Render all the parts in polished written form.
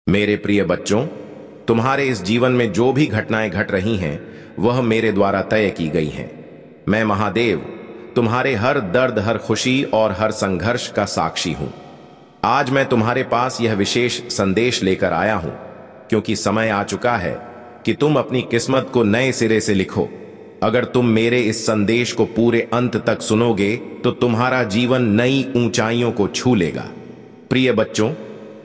मेरे प्रिय बच्चों, तुम्हारे इस जीवन में जो भी घटनाएं घट रही हैं वह मेरे द्वारा तय की गई हैं। मैं महादेव तुम्हारे हर दर्द, हर खुशी और हर संघर्ष का साक्षी हूं। आज मैं तुम्हारे पास यह विशेष संदेश लेकर आया हूं क्योंकि समय आ चुका है कि तुम अपनी किस्मत को नए सिरे से लिखो। अगर तुम मेरे इस संदेश को पूरे अंत तक सुनोगे तो तुम्हारा जीवन नई ऊंचाइयों को छू लेगा। प्रिय बच्चों,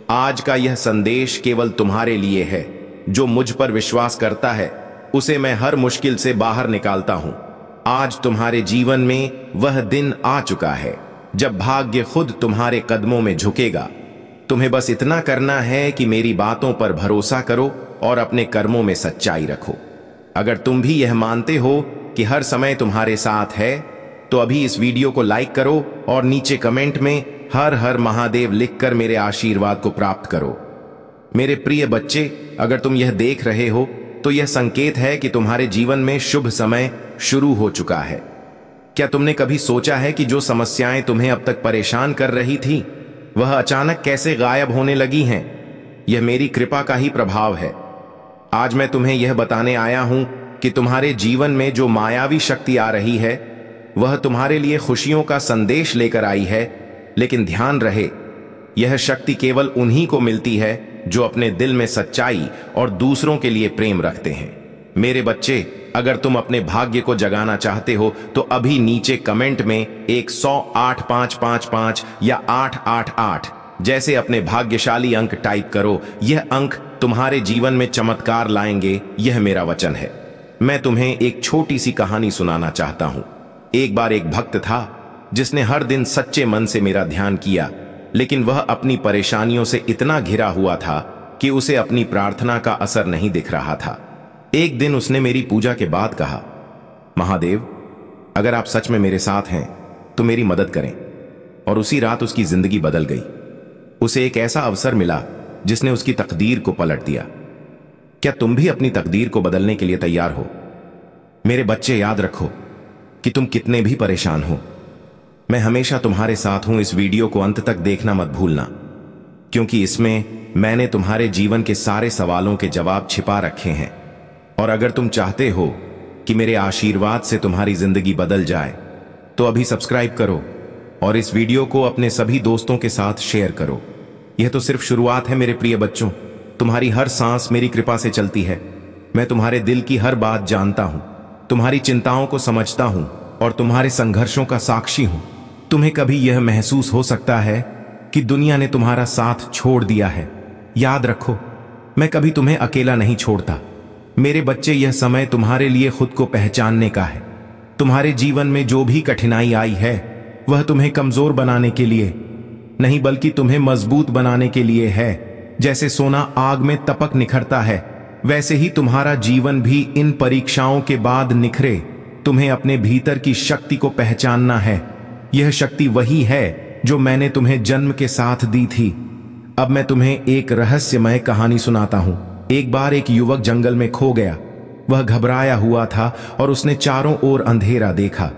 आज का यह संदेश केवल तुम्हारे लिए है। जो मुझ पर विश्वास करता है उसे मैं हर मुश्किल से बाहर निकालता हूं। आज तुम्हारे जीवन में वह दिन आ चुका है जब भाग्य खुद तुम्हारे कदमों में झुकेगा। तुम्हें बस इतना करना है कि मेरी बातों पर भरोसा करो और अपने कर्मों में सच्चाई रखो। अगर तुम भी यह मानते हो कि हर समय तुम्हारे साथ है तो अभी इस वीडियो को लाइक करो और नीचे कमेंट में हर हर महादेव लिखकर मेरे आशीर्वाद को प्राप्त करो। मेरे प्रिय बच्चे, अगर तुम यह देख रहे हो तो यह संकेत है कि तुम्हारे जीवन में शुभ समय शुरू हो चुका है। क्या तुमने कभी सोचा है कि जो समस्याएं तुम्हें अब तक परेशान कर रही थी वह अचानक कैसे गायब होने लगी हैं? यह मेरी कृपा का ही प्रभाव है। आज मैं तुम्हें यह बताने आया हूं कि तुम्हारे जीवन में जो मायावी शक्ति आ रही है वह तुम्हारे लिए खुशियों का संदेश लेकर आई है। लेकिन ध्यान रहे, यह शक्ति केवल उन्हीं को मिलती है जो अपने दिल में सच्चाई और दूसरों के लिए प्रेम रखते हैं। मेरे बच्चे, अगर तुम अपने भाग्य को जगाना चाहते हो तो अभी नीचे कमेंट में 100-8555 या 888 जैसे अपने भाग्यशाली अंक टाइप करो। यह अंक तुम्हारे जीवन में चमत्कार लाएंगे, यह मेरा वचन है। मैं तुम्हें एक छोटी सी कहानी सुनाना चाहता हूं। एक बार एक भक्त था जिसने हर दिन सच्चे मन से मेरा ध्यान किया, लेकिन वह अपनी परेशानियों से इतना घिरा हुआ था कि उसे अपनी प्रार्थना का असर नहीं दिख रहा था। एक दिन उसने मेरी पूजा के बाद कहा, महादेव, अगर आप सच में मेरे साथ हैं तो मेरी मदद करें। और उसी रात उसकी जिंदगी बदल गई। उसे एक ऐसा अवसर मिला जिसने उसकी तकदीर को पलट दिया। क्या तुम भी अपनी तकदीर को बदलने के लिए तैयार हो? मेरे बच्चे, याद रखो कि तुम कितने भी परेशान हो, मैं हमेशा तुम्हारे साथ हूं। इस वीडियो को अंत तक देखना मत भूलना, क्योंकि इसमें मैंने तुम्हारे जीवन के सारे सवालों के जवाब छिपा रखे हैं। और अगर तुम चाहते हो कि मेरे आशीर्वाद से तुम्हारी जिंदगी बदल जाए तो अभी सब्सक्राइब करो और इस वीडियो को अपने सभी दोस्तों के साथ शेयर करो। यह तो सिर्फ शुरुआत है मेरे प्रिय बच्चों। तुम्हारी हर सांस मेरी कृपा से चलती है। मैं तुम्हारे दिल की हर बात जानता हूं, तुम्हारी चिंताओं को समझता हूं और तुम्हारे संघर्षों का साक्षी हूं। तुम्हें कभी यह महसूस हो सकता है कि दुनिया ने तुम्हारा साथ छोड़ दिया है। याद रखो, मैं कभी तुम्हें अकेला नहीं छोड़ता। मेरे बच्चे, यह समय तुम्हारे लिए खुद को पहचानने का है। तुम्हारे जीवन में जो भी कठिनाई आई है वह तुम्हें कमजोर बनाने के लिए नहीं, बल्कि तुम्हें मजबूत बनाने के लिए है। जैसे सोना आग में तपक निखरता है, वैसे ही तुम्हारा जीवन भी इन परीक्षाओं के बाद निखरे। तुम्हें अपने भीतर की शक्ति को पहचानना है। यह शक्ति वही है जो मैंने तुम्हें जन्म के साथ दी थी। अब मैं तुम्हें एक रहस्यमय कहानी सुनाता हूं। एक बार एक युवक जंगल में खो गया। वह घबराया हुआ था और उसने चारों ओर अंधेरा देखा।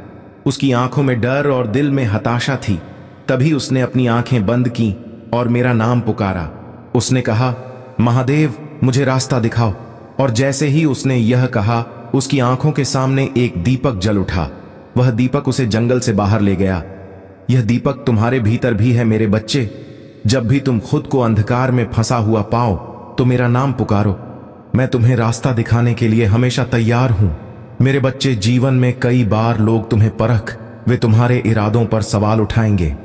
उसकी आंखों में डर और दिल में हताशा थी। तभी उसने अपनी आंखें बंद की और मेरा नाम पुकारा। उसने कहा, महादेव, मुझे रास्ता दिखाओ। और जैसे ही उसने यह कहा, उसकी आंखों के सामने एक दीपक जल उठा। वह दीपक उसे जंगल से बाहर ले गया। यह दीपक तुम्हारे भीतर भी है मेरे बच्चे। जब भी तुम खुद को अंधकार में फंसा हुआ पाओ तो मेरा नाम पुकारो। मैं तुम्हें रास्ता दिखाने के लिए हमेशा तैयार हूं। मेरे बच्चे, जीवन में कई बार लोग तुम्हें परख वे तुम्हारे इरादों पर सवाल उठाएंगे,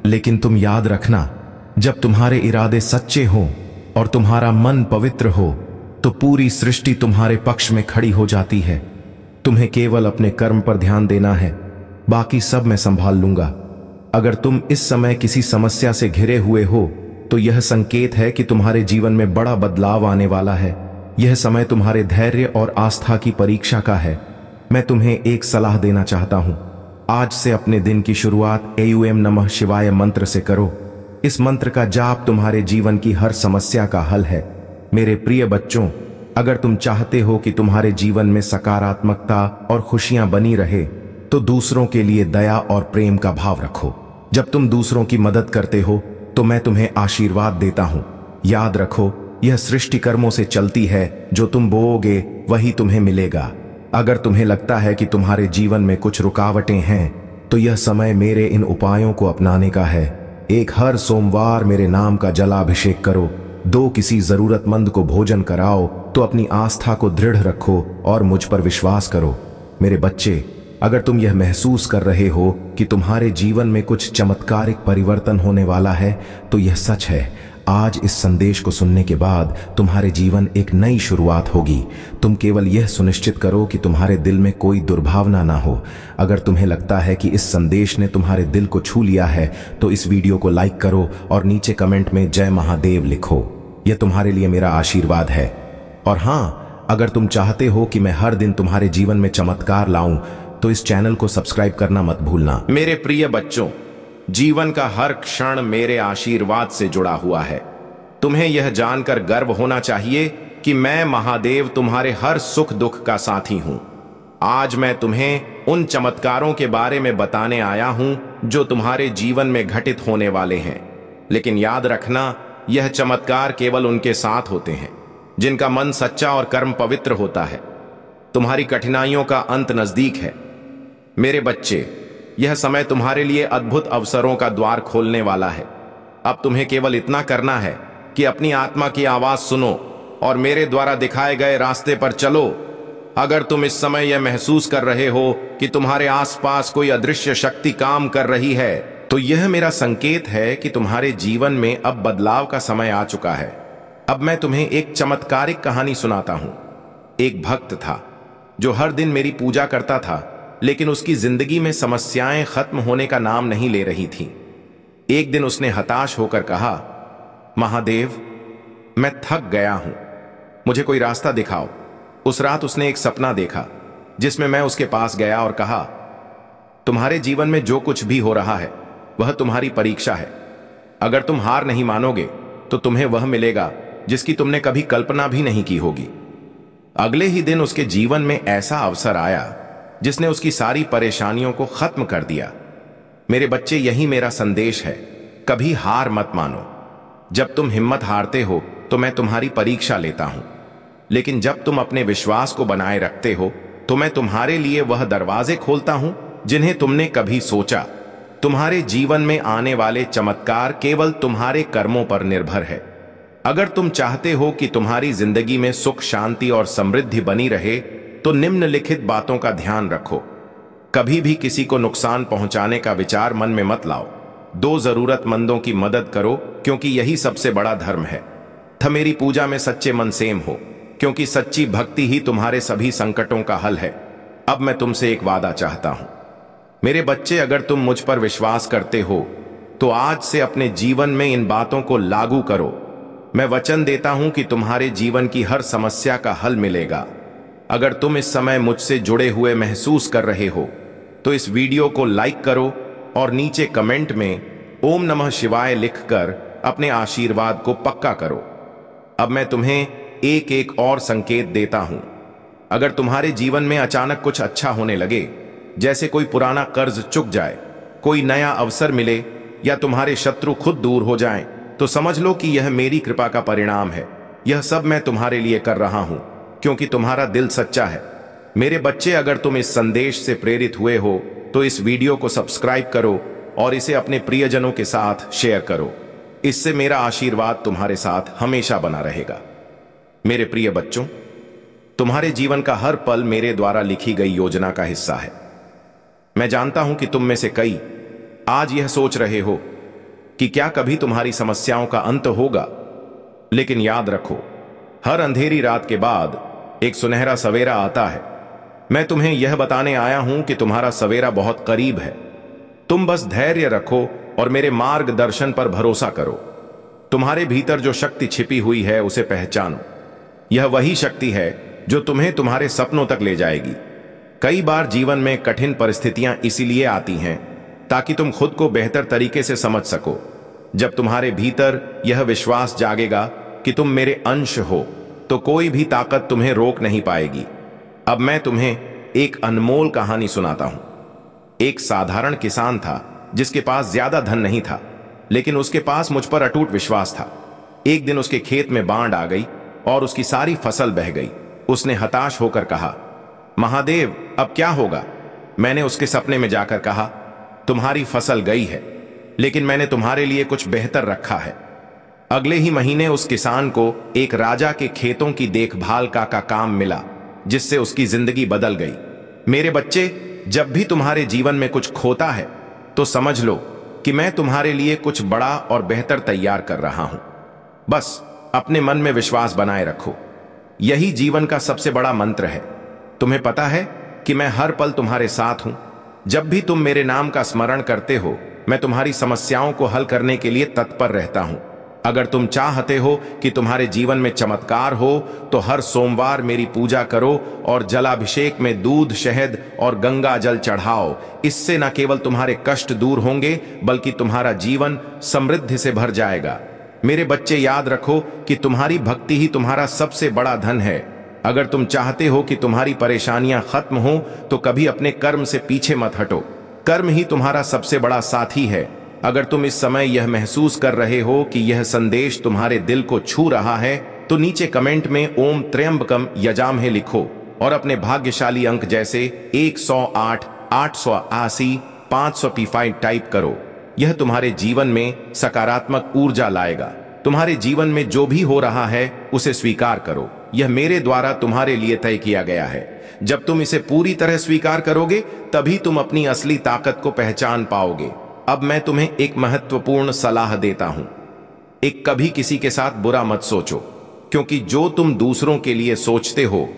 लेकिन तुम याद रखना, जब तुम्हारे इरादे सच्चे हो और तुम्हारा मन पवित्र हो तो पूरी सृष्टि तुम्हारे पक्ष में खड़ी हो जाती है। तुम्हें केवल अपने कर्म पर ध्यान देना है, बाकी सब मैं संभाल लूंगा। अगर तुम इस समय किसी समस्या से घिरे हुए हो तो यह संकेत है कि तुम्हारे जीवन में बड़ा बदलाव आने वाला है। यह समय तुम्हारे धैर्य और आस्था की परीक्षा का है। मैं तुम्हें एक सलाह देना चाहता हूं। आज से अपने दिन की शुरुआत एयूएम नमः शिवाय मंत्र से करो। इस मंत्र का जाप तुम्हारे जीवन की हर समस्या का हल है। मेरे प्रिय बच्चों, अगर तुम चाहते हो कि तुम्हारे जीवन में सकारात्मकता और खुशियां बनी रहे तो दूसरों के लिए दया और प्रेम का भाव रखो। जब तुम दूसरों की मदद करते हो तो मैं तुम्हें आशीर्वाद देता हूं। याद रखो, यह सृष्टि कर्मों से चलती है, जो तुम बोओगे वही तुम्हें मिलेगा। अगर तुम्हें लगता है कि तुम्हारे जीवन में कुछ रुकावटें हैं, तो यह समय मेरे इन उपायों को अपनाने का है। एक, हर सोमवार मेरे नाम का जलाभिषेक करो। 2, किसी जरूरतमंद को भोजन कराओ। तो अपनी आस्था को दृढ़ रखो और मुझ पर विश्वास करो। मेरे बच्चे, अगर तुम यह महसूस कर रहे हो कि तुम्हारे जीवन में कुछ चमत्कारिक परिवर्तन होने वाला है, तो यह सच है। आज इस संदेश को सुनने के बाद तुम्हारे जीवन एक नई शुरुआत होगी। तुम केवल यह सुनिश्चित करो कि तुम्हारे दिल में कोई दुर्भावना ना हो। अगर तुम्हें लगता है कि इस संदेश ने तुम्हारे दिल को छू लिया है, तो इस वीडियो को लाइक करो और नीचे कमेंट में जय महादेव लिखो। यह तुम्हारे लिए मेरा आशीर्वाद है। और हाँ, अगर तुम चाहते हो कि मैं हर दिन तुम्हारे जीवन में चमत्कार लाऊं, तो इस चैनल को सब्सक्राइब करना मत भूलना। मेरे प्रिय बच्चों, जीवन का हर क्षण मेरे आशीर्वाद से जुड़ा हुआ है। तुम्हें यह जानकर गर्व होना चाहिए कि मैं महादेव तुम्हारे हर सुख दुख का साथी हूं। आज मैं तुम्हें उन चमत्कारों के बारे में बताने आया हूं जो तुम्हारे जीवन में घटित होने वाले हैं। लेकिन याद रखना, यह चमत्कार केवल उनके साथ होते हैं जिनका मन सच्चा और कर्म पवित्र होता है। तुम्हारी कठिनाइयों का अंत नजदीक है। मेरे बच्चे, यह समय तुम्हारे लिए अद्भुत अवसरों का द्वार खोलने वाला है। अब तुम्हें केवल इतना करना है कि अपनी आत्मा की आवाज सुनो और मेरे द्वारा दिखाए गए रास्ते पर चलो। अगर तुम इस समय यह महसूस कर रहे हो कि तुम्हारे आसपास कोई अदृश्य शक्ति काम कर रही है, तो यह मेरा संकेत है कि तुम्हारे जीवन में अब बदलाव का समय आ चुका है। अब मैं तुम्हें एक चमत्कारिक कहानी सुनाता हूं। एक भक्त था जो हर दिन मेरी पूजा करता था, लेकिन उसकी जिंदगी में समस्याएं खत्म होने का नाम नहीं ले रही थीं। एक दिन उसने हताश होकर कहा, महादेव, मैं थक गया हूं, मुझे कोई रास्ता दिखाओ। उस रात उसने एक सपना देखा जिसमें मैं उसके पास गया और कहा, तुम्हारे जीवन में जो कुछ भी हो रहा है वह तुम्हारी परीक्षा है। अगर तुम हार नहीं मानोगे तो तुम्हें वह मिलेगा जिसकी तुमने कभी कल्पना भी नहीं की होगी। अगले ही दिन उसके जीवन में ऐसा अवसर आया जिसने उसकी सारी परेशानियों को खत्म कर दिया। मेरे बच्चे, यही मेरा संदेश है, कभी हार मत मानो। जब तुम हिम्मत हारते हो तो मैं तुम्हारी परीक्षा लेता हूं, लेकिन जब तुम अपने विश्वास को बनाए रखते हो तो मैं तुम्हारे लिए वह दरवाजे खोलता हूं जिन्हें तुमने कभी सोचा। तुम्हारे जीवन में आने वाले चमत्कार केवल तुम्हारे कर्मों पर निर्भर है। अगर तुम चाहते हो कि तुम्हारी जिंदगी में सुख, शांति और समृद्धि बनी रहे, तो निम्नलिखित बातों का ध्यान रखो। कभी भी किसी को नुकसान पहुंचाने का विचार मन में मत लाओ। 2 जरूरतमंदों की मदद करो, क्योंकि यही सबसे बड़ा धर्म है। मेरी पूजा में सच्चे मन सेम हो, क्योंकि सच्ची भक्ति ही तुम्हारे सभी संकटों का हल है। अब मैं तुमसे एक वादा चाहता हूं। मेरे बच्चे, अगर तुम मुझ पर विश्वास करते हो तो आज से अपने जीवन में इन बातों को लागू करो। मैं वचन देता हूं कि तुम्हारे जीवन की हर समस्या का हल मिलेगा। अगर तुम इस समय मुझसे जुड़े हुए महसूस कर रहे हो तो इस वीडियो को लाइक करो और नीचे कमेंट में ओम नमः शिवाय लिखकर अपने आशीर्वाद को पक्का करो। अब मैं तुम्हें एक एक और संकेत देता हूं। अगर तुम्हारे जीवन में अचानक कुछ अच्छा होने लगे, जैसे कोई पुराना कर्ज चुक जाए, कोई नया अवसर मिले या तुम्हारे शत्रु खुद दूर हो जाएं, तो समझ लो कि यह मेरी कृपा का परिणाम है। यह सब मैं तुम्हारे लिए कर रहा हूं क्योंकि तुम्हारा दिल सच्चा है। मेरे बच्चे, अगर तुम इस संदेश से प्रेरित हुए हो तो इस वीडियो को सब्सक्राइब करो और इसे अपने प्रियजनों के साथ शेयर करो। इससे मेरा आशीर्वाद तुम्हारे साथ हमेशा बना रहेगा। मेरे प्रिय बच्चों, तुम्हारे जीवन का हर पल मेरे द्वारा लिखी गई योजना का हिस्सा है। मैं जानता हूं कि तुम में से कई आज यह सोच रहे हो कि क्या कभी तुम्हारी समस्याओं का अंत होगा, लेकिन याद रखो, हर अंधेरी रात के बाद एक सुनहरा सवेरा आता है। मैं तुम्हें यह बताने आया हूं कि तुम्हारा सवेरा बहुत करीब है। तुम बस धैर्य रखो और मेरे मार्गदर्शन पर भरोसा करो। तुम्हारे भीतर जो शक्ति छिपी हुई है उसे पहचानो। यह वही शक्ति है जो तुम्हें तुम्हारे सपनों तक ले जाएगी। कई बार जीवन में कठिन परिस्थितियां इसीलिए आती हैं ताकि तुम खुद को बेहतर तरीके से समझ सको। जब तुम्हारे भीतर यह विश्वास जागेगा कि तुम मेरे अंश हो, तो कोई भी ताकत तुम्हें रोक नहीं पाएगी। अब मैं तुम्हें एक अनमोल कहानी सुनाता हूं। एक साधारण किसान था जिसके पास ज्यादा धन नहीं था, लेकिन उसके पास मुझ पर अटूट विश्वास था। एक दिन उसके खेत में बाढ़ आ गई और उसकी सारी फसल बह गई। उसने हताश होकर कहा, महादेव अब क्या होगा? मैंने उसके सपने में जाकर कहा, तुम्हारी फसल गई है, लेकिन मैंने तुम्हारे लिए कुछ बेहतर रखा है। अगले ही महीने उस किसान को एक राजा के खेतों की देखभाल का काम मिला, जिससे उसकी जिंदगी बदल गई। मेरे बच्चे, जब भी तुम्हारे जीवन में कुछ खोता है तो समझ लो कि मैं तुम्हारे लिए कुछ बड़ा और बेहतर तैयार कर रहा हूं। बस अपने मन में विश्वास बनाए रखो। यही जीवन का सबसे बड़ा मंत्र है। तुम्हें पता है कि मैं हर पल तुम्हारे साथ हूं। जब भी तुम मेरे नाम का स्मरण करते हो, मैं तुम्हारी समस्याओं को हल करने के लिए तत्पर रहता हूं। अगर तुम चाहते हो कि तुम्हारे जीवन में चमत्कार हो, तो हर सोमवार मेरी पूजा करो और जलाभिषेक में दूध, शहद और गंगा जल चढ़ाओ। इससे न केवल तुम्हारे कष्ट दूर होंगे, बल्कि तुम्हारा जीवन समृद्धि से भर जाएगा। मेरे बच्चे, याद रखो कि तुम्हारी भक्ति ही तुम्हारा सबसे बड़ा धन है। अगर तुम चाहते हो कि तुम्हारी परेशानियां खत्म हो, तो कभी अपने कर्म से पीछे मत हटो। कर्म ही तुम्हारा सबसे बड़ा साथी है। अगर तुम इस समय यह महसूस कर रहे हो कि यह संदेश तुम्हारे दिल को छू रहा है, तो नीचे कमेंट में ओम त्र्यंबकम यजामहे लिखो और अपने भाग्यशाली अंक जैसे 108, 880, 555 टाइप करो। यह तुम्हारे जीवन में सकारात्मक ऊर्जा लाएगा। तुम्हारे जीवन में जो भी हो रहा है उसे स्वीकार करो। यह मेरे द्वारा तुम्हारे लिए तय किया गया है। जब तुम इसे पूरी तरह स्वीकार करोगे, तभी तुम अपनी असली ताकत को पहचान पाओगे। अब मैं तुम्हें एक महत्वपूर्ण सलाह देता हूं। कभी किसी के साथ बुरा मत सोचो, क्योंकि जो तुम दूसरों के लिए सोचते हो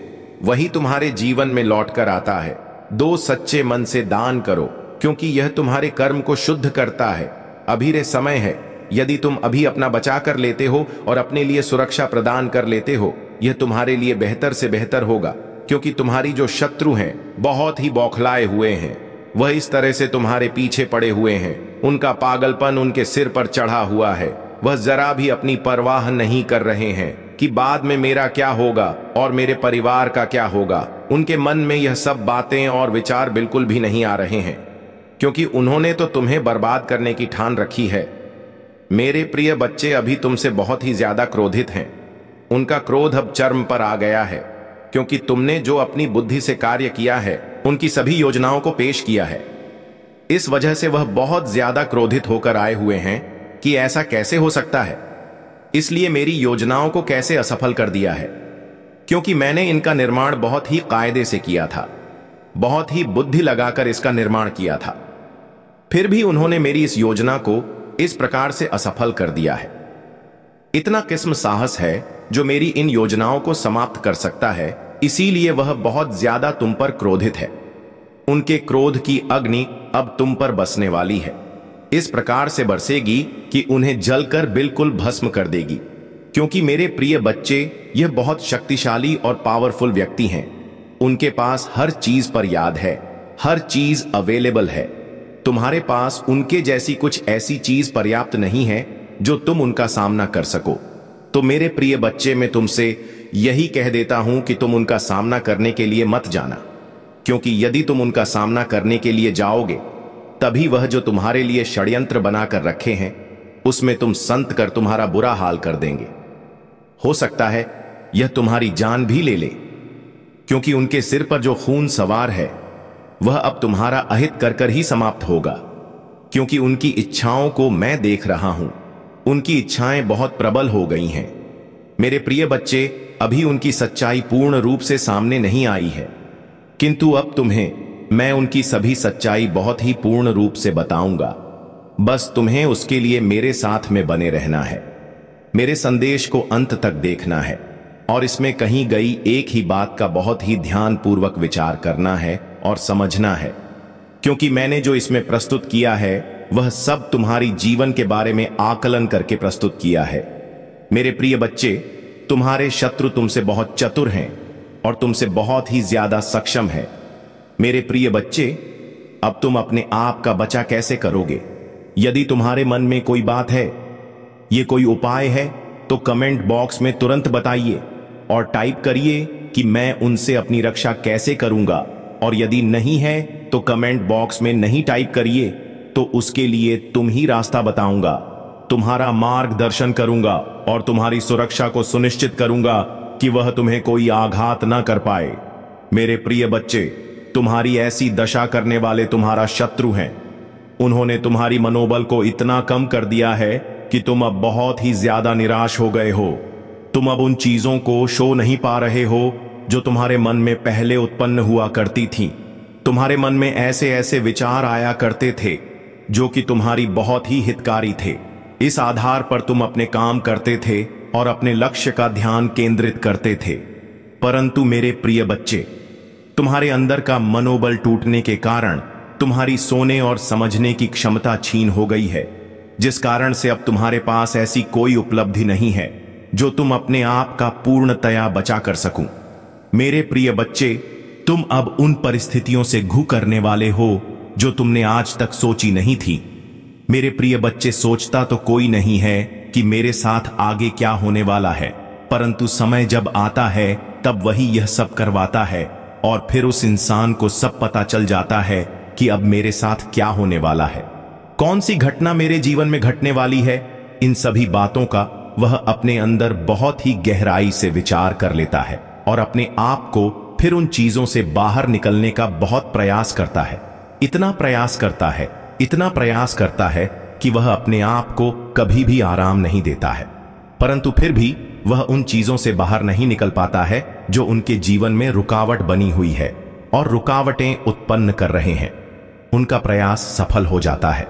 वही तुम्हारे जीवन में लौट कर आता है। दो सच्चे मन से दान करो, क्योंकि यह तुम्हारे कर्म को शुद्ध करता है। अभी रे समय है। यदि तुम अभी अपना बचा कर लेते हो और अपने लिए सुरक्षा प्रदान कर लेते हो, यह तुम्हारे लिए बेहतर से बेहतर होगा, क्योंकि तुम्हारी जो शत्रु हैं बहुत ही बौखलाए हुए हैं। वह इस तरह से तुम्हारे पीछे पड़े हुए हैं। उनका पागलपन उनके सिर पर चढ़ा हुआ है। वह जरा भी अपनी परवाह नहीं कर रहे हैं कि बाद में मेरा क्या होगा और मेरे परिवार का क्या होगा। उनके मन में यह सब बातें और विचार बिल्कुल भी नहीं आ रहे हैं, क्योंकि उन्होंने तो तुम्हें बर्बाद करने की ठान रखी है। मेरे प्रिय बच्चे, अभी तुमसे बहुत ही ज्यादा क्रोधित हैं। उनका क्रोध अब चरम पर आ गया है, क्योंकि तुमने जो अपनी बुद्धि से कार्य किया है, उनकी सभी योजनाओं को पेश किया है। इस वजह से वह बहुत ज्यादा क्रोधित होकर आए हुए हैं कि ऐसा कैसे हो सकता है। इसलिए मेरी योजनाओं को कैसे असफल कर दिया है, क्योंकि मैंने इनका निर्माण बहुत ही कायदे से किया था, बहुत ही बुद्धि लगाकर इसका निर्माण किया था। फिर भी उन्होंने मेरी इस योजना को इस प्रकार से असफल कर दिया है। इतना किस्म साहस है जो मेरी इन योजनाओं को समाप्त कर सकता है, इसीलिए वह बहुत ज्यादा तुम पर क्रोधित है। उनके क्रोध की अग्नि अब तुम पर बसने वाली है। इस प्रकार से बरसेगी कि उन्हें जलकर बिल्कुल भस्म कर देगी। क्योंकि मेरे प्रिय बच्चे, यह बहुत शक्तिशाली और पावरफुल व्यक्ति हैं। उनके पास हर चीज पर याद है, हर चीज अवेलेबल है। तुम्हारे पास उनके जैसी कुछ ऐसी चीज पर्याप्त नहीं है जो तुम उनका सामना कर सको। तो मेरे प्रिय बच्चे, मैं तुमसे यही कह देता हूं कि तुम उनका सामना करने के लिए मत जाना, क्योंकि यदि तुम उनका सामना करने के लिए जाओगे, तभी वह जो तुम्हारे लिए षड्यंत्र बनाकर रखे हैं, उसमें तुम संत कर तुम्हारा बुरा हाल कर देंगे। हो सकता है यह तुम्हारी जान भी ले ले, क्योंकि उनके सिर पर जो खून सवार है वह अब तुम्हारा अहित कर कर ही समाप्त होगा। क्योंकि उनकी इच्छाओं को मैं देख रहा हूं। उनकी इच्छाएं बहुत प्रबल हो गई हैं। मेरे प्रिय बच्चे, अभी उनकी सच्चाई पूर्ण रूप से सामने नहीं आई है, किंतु अब तुम्हें मैं उनकी सभी सच्चाई बहुत ही पूर्ण रूप से बताऊंगा। बस तुम्हें उसके लिए मेरे साथ में बने रहना है। मेरे संदेश को अंत तक देखना है और इसमें कही गई एक ही बात का बहुत ही ध्यानपूर्वक विचार करना है और समझना है, क्योंकि मैंने जो इसमें प्रस्तुत किया है वह सब तुम्हारी जीवन के बारे में आकलन करके प्रस्तुत किया है। मेरे प्रिय बच्चे, तुम्हारे शत्रु तुमसे बहुत चतुर हैं और तुमसे बहुत ही ज्यादा सक्षम है। मेरे प्रिय बच्चे, अब तुम अपने आप का बचा कैसे करोगे? यदि तुम्हारे मन में कोई बात है, ये कोई उपाय है, तो कमेंट बॉक्स में तुरंत बताइए और टाइप करिए कि मैं उनसे अपनी रक्षा कैसे करूंगा। और यदि नहीं है तो कमेंट बॉक्स में नहीं टाइप करिए, तो उसके लिए तुम ही रास्ता बताऊंगा। तुम्हारा मार्गदर्शन करूंगा और तुम्हारी सुरक्षा को सुनिश्चित करूंगा कि वह तुम्हें कोई आघात न कर पाए। मेरे प्रिय बच्चे, तुम्हारी ऐसी दशा करने वाले तुम्हारा शत्रु हैं। उन्होंने तुम्हारी मनोबल को इतना कम कर दिया है कि तुम अब बहुत ही ज्यादा निराश हो गए हो। तुम अब उन चीजों को शो नहीं पा रहे हो जो तुम्हारे मन में पहले उत्पन्न हुआ करती थीं। तुम्हारे मन में ऐसे ऐसे विचार आया करते थे जो कि तुम्हारी बहुत ही हितकारी थे। इस आधार पर तुम अपने काम करते थे और अपने लक्ष्य का ध्यान केंद्रित करते थे। परंतु मेरे प्रिय बच्चे, तुम्हारे अंदर का मनोबल टूटने के कारण तुम्हारी सोने और समझने की क्षमता छीन हो गई है, जिस कारण से अब तुम्हारे पास ऐसी कोई उपलब्धि नहीं है जो तुम अपने आप का पूर्णतया बचा कर सकूं। मेरे प्रिय बच्चे, तुम अब उन परिस्थितियों से घू करने वाले हो जो तुमने आज तक सोची नहीं थी। मेरे प्रिय बच्चे, सोचता तो कोई नहीं है कि मेरे साथ आगे क्या होने वाला है, परंतु समय जब आता है तब वही यह सब करवाता है और फिर उस इंसान को सब पता चल जाता है कि अब मेरे साथ क्या होने वाला है, कौन सी घटना मेरे जीवन में घटने वाली है। इन सभी बातों का वह अपने अंदर बहुत ही गहराई से विचार कर लेता है और अपने आप को फिर उन चीजों से बाहर निकलने का बहुत प्रयास करता है। इतना प्रयास करता है कि वह अपने आप को कभी भी आराम नहीं देता है, परंतु फिर भी वह उन चीजों से बाहर नहीं निकल पाता है जो उनके जीवन में रुकावट बनी हुई है और रुकावटें उत्पन्न कर रहे हैं। उनका प्रयास सफल हो जाता है।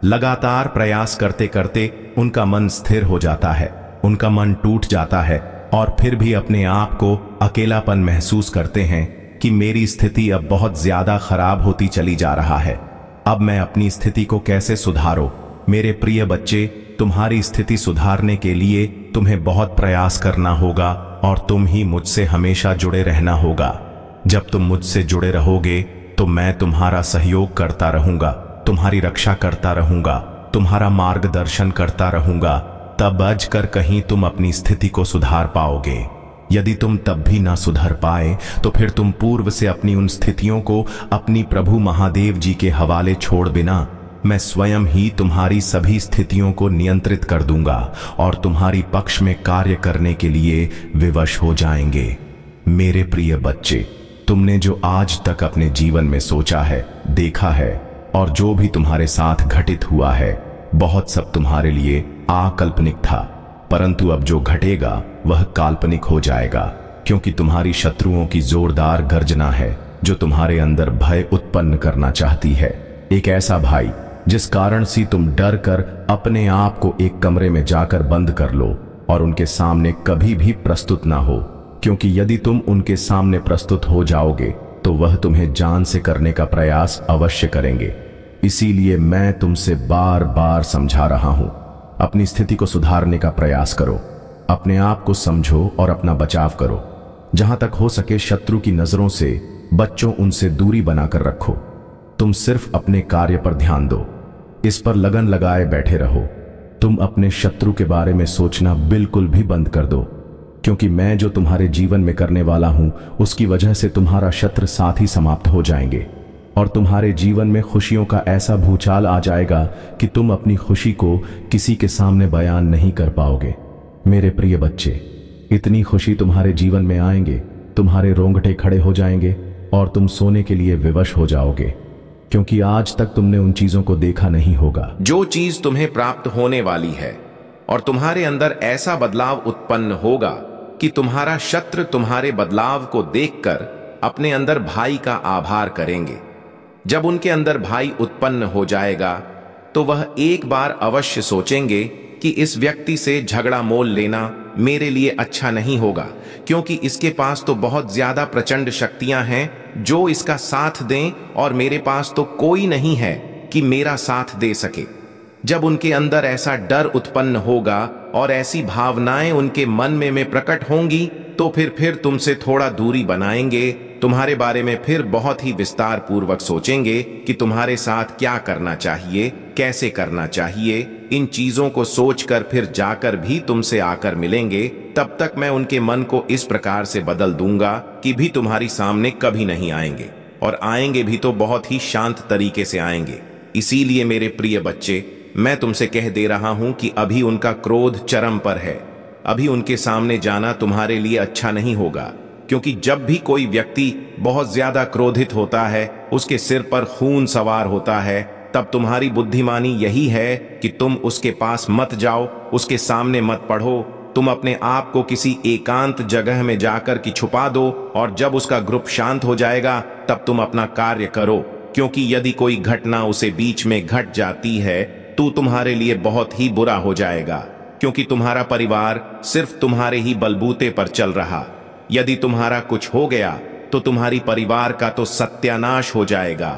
लगातार प्रयास करते करते उनका मन स्थिर हो जाता है, उनका मन टूट जाता है और फिर भी अपने आप को अकेलापन महसूस करते हैं कि मेरी स्थिति अब बहुत ज्यादा खराब होती चली जा रहा है। अब मैं अपनी स्थिति को कैसे सुधारूं? मेरे प्रिय बच्चे, तुम्हारी स्थिति सुधारने के लिए तुम्हें बहुत प्रयास करना होगा और तुम ही मुझसे हमेशा जुड़े रहना होगा। जब तुम मुझसे जुड़े रहोगे तो मैं तुम्हारा सहयोग करता रहूंगा, तुम्हारी रक्षा करता रहूंगा, तुम्हारा मार्गदर्शन करता रहूंगा। तब अजकर कहीं तुम अपनी स्थिति को सुधार पाओगे। यदि तुम तब भी ना सुधर पाए तो फिर तुम पूर्व से अपनी उन स्थितियों को अपनी प्रभु महादेव जी के हवाले छोड़ बिना मैं स्वयं ही तुम्हारी सभी स्थितियों को नियंत्रित कर दूंगा और तुम्हारी पक्ष में कार्य करने के लिए विवश हो जाएंगे। मेरे प्रिय बच्चे, तुमने जो आज तक अपने जीवन में सोचा है, देखा है और जो भी तुम्हारे साथ घटित हुआ है, बहुत सब तुम्हारे लिए अकाल्पनिक था, परंतु अब जो घटेगा वह काल्पनिक हो जाएगा, क्योंकि तुम्हारी शत्रुओं की जोरदार गर्जना है जो तुम्हारे अंदर भय उत्पन्न करना चाहती है। एक ऐसा भाई जिस कारण से तुम डर कर अपने आप को एक कमरे में जाकर बंद कर लो और उनके सामने कभी भी प्रस्तुत ना हो, क्योंकि यदि तुम उनके सामने प्रस्तुत हो जाओगे तो वह तुम्हें जान से करने का प्रयास अवश्य करेंगे। इसीलिए मैं तुमसे बार बार समझा रहा हूं, अपनी स्थिति को सुधारने का प्रयास करो, अपने आप को समझो और अपना बचाव करो। जहां तक हो सके शत्रु की नजरों से बच्चों उनसे दूरी बनाकर रखो। तुम सिर्फ अपने कार्य पर ध्यान दो, इस पर लगन लगाए बैठे रहो। तुम अपने शत्रु के बारे में सोचना बिल्कुल भी बंद कर दो, क्योंकि मैं जो तुम्हारे जीवन में करने वाला हूं उसकी वजह से तुम्हारा शत्रु साथी समाप्त हो जाएंगे और तुम्हारे जीवन में खुशियों का ऐसा भूचाल आ जाएगा कि तुम अपनी खुशी को किसी के सामने बयान नहीं कर पाओगे। मेरे प्रिय बच्चे, इतनी खुशी तुम्हारे जीवन में आएंगे, तुम्हारे रोंगटे खड़े हो जाएंगे और तुम सोने के लिए विवश हो जाओगे, क्योंकि आज तक तुमने उन चीजों को देखा नहीं होगा जो चीज तुम्हें प्राप्त होने वाली है, और तुम्हारे अंदर ऐसा बदलाव उत्पन्न होगा कि तुम्हारा शत्रु तुम्हारे बदलाव को देखकर अपने अंदर भाई का आभार करेंगे। जब उनके अंदर भाई उत्पन्न हो जाएगा तो वह एक बार अवश्य सोचेंगे कि इस व्यक्ति से झगड़ा मोल लेना मेरे लिए अच्छा नहीं होगा, क्योंकि इसके पास तो बहुत ज्यादा प्रचंड शक्तियां हैं जो इसका साथ दें और मेरे पास तो कोई नहीं है कि मेरा साथ दे सके। जब उनके अंदर ऐसा डर उत्पन्न होगा और ऐसी भावनाएं उनके मन में प्रकट होंगी तो फिर तुमसे थोड़ा दूरी बनाएंगे, तुम्हारे बारे में फिर बहुत ही विस्तार पूर्वक सोचेंगे कि तुम्हारे साथ क्या करना चाहिए, कैसे करना चाहिए। इन चीजों को सोचकर फिर जाकर भी तुमसे आकर मिलेंगे। तब तक मैं उनके मन को इस प्रकार से बदल दूंगा कि भी तुम्हारी सामने कभी नहीं आएंगे, और आएंगे भी तो बहुत ही शांत तरीके से आएंगे। इसीलिए मेरे प्रिय बच्चे, मैं तुमसे कह दे रहा हूं कि अभी उनका क्रोध चरम पर है। अभी उनके सामने जाना तुम्हारे लिए अच्छा नहीं होगा, क्योंकि जब भी कोई व्यक्ति बहुत ज्यादा क्रोधित होता है, उसके सिर पर खून सवार होता है, तब तुम्हारी बुद्धिमानी यही है कि तुम उसके पास मत जाओ, उसके सामने मत पढ़ो। तुम अपने आप को किसी एकांत जगह में जाकर कि छुपा दो, और जब उसका ग्रुप शांत हो जाएगा तब तुम अपना कार्य करो, क्योंकि यदि कोई घटना उसे बीच में घट जाती है तो तुम्हारे लिए बहुत ही बुरा हो जाएगा, क्योंकि तुम्हारा परिवार सिर्फ तुम्हारे ही बलबूते पर चल रहा। यदि तुम्हारा कुछ हो गया तो तुम्हारी परिवार का तो सत्यानाश हो जाएगा।